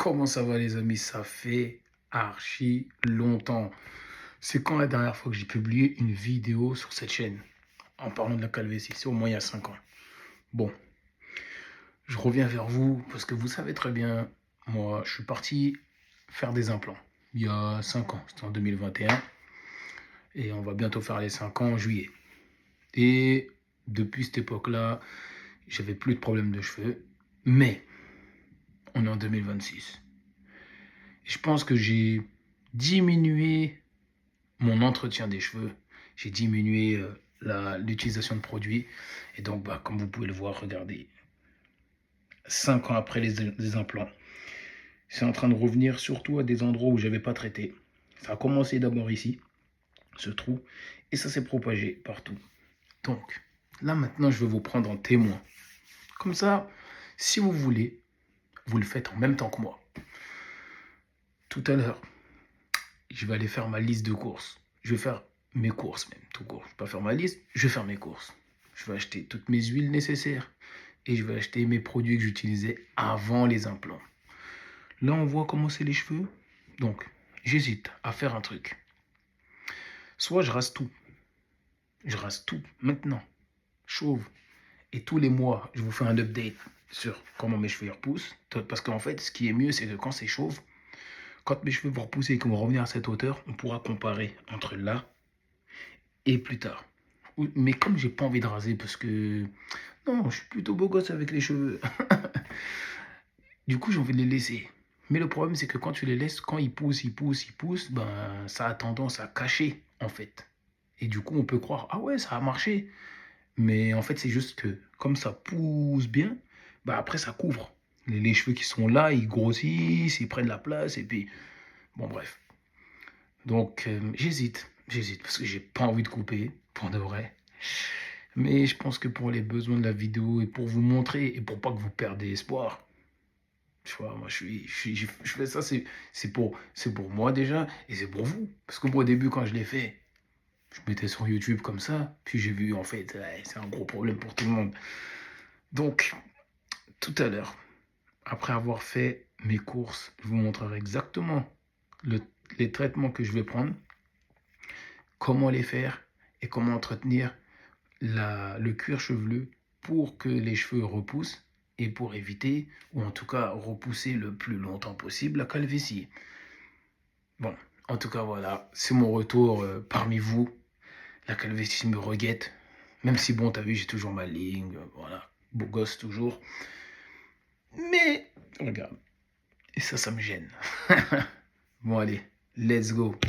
Comment ça va les amis? Ça fait archi longtemps. C'est quand la dernière fois que j'ai publié une vidéo sur cette chaîne en parlant de la calvitie? C'est au moins il y a 5 ans. Bon, je reviens vers vous parce que vous savez très bien, moi je suis parti faire des implants il y a 5 ans, c'était en 2021 et on va bientôt faire les 5 ans en juillet. Et depuis cette époque-là, j'avais plus de problème de cheveux, mais on est en 2026. Je pense que j'ai diminué mon entretien des cheveux, j'ai diminué l'utilisation de produits. Et donc, comme vous pouvez le voir, regardez, 5 ans après les implants, c'est en train de revenir surtout à des endroits où je n'avais pas traité. Ça a commencé d'abord ici, ce trou, et ça s'est propagé partout. Donc, là maintenant, je vais vous prendre en témoin. Comme ça, si vous voulez, vous le faites en même temps que moi. Tout à l'heure, je vais aller faire ma liste de courses. Je vais faire mes courses même, tout court. Je ne vais pas faire ma liste, je vais faire mes courses. Je vais acheter toutes mes huiles nécessaires et je vais acheter mes produits que j'utilisais avant les implants. Là, on voit comment c'est les cheveux. Donc, j'hésite à faire un truc. Soit je rase tout maintenant, chauve. Et tous les mois, je vous fais un update sur comment mes cheveux repoussent. Parce qu'en fait, ce qui est mieux, c'est que quand c'est chauve, quand mes cheveux vont repousser et qu'ils vont revenir à cette hauteur, on pourra comparer entre là et plus tard. Mais comme j'ai pas envie de raser parce que non, je suis plutôt beau gosse avec les cheveux. Du coup, j'ai envie de les laisser. Mais le problème, c'est que quand tu les laisses, quand ils poussent, ça a tendance à cacher, en fait. Et du coup, on peut croire, ah ouais, ça a marché. Mais en fait, c'est juste que comme ça pousse bien, après, ça couvre. Les cheveux qui sont là, ils grossissent, ils prennent la place, et puis, bon, bref. Donc, j'hésite, parce que j'ai pas envie de couper, pour de vrai. Mais je pense que pour les besoins de la vidéo et pour vous montrer et pour pas que vous perdez espoir, tu vois, moi je fais ça, c'est pour moi déjà et c'est pour vous. Parce que moi au début quand je l'ai fait, je mettais sur YouTube comme ça, puis j'ai vu en fait, ouais, c'est un gros problème pour tout le monde. Donc, tout à l'heure, après avoir fait mes courses, je vous montrerai exactement le- les traitements que je vais prendre, comment les faire et comment entretenir le cuir chevelu pour que les cheveux repoussent et pour éviter, ou en tout cas repousser le plus longtemps possible, la calvitie. Bon, en tout cas voilà, c'est mon retour parmi vous. La calvitie me reguette, même si bon, t'as vu, j'ai toujours ma ligne, voilà, beau gosse toujours. Mais, regarde, et ça me gêne. Bon allez, let's go.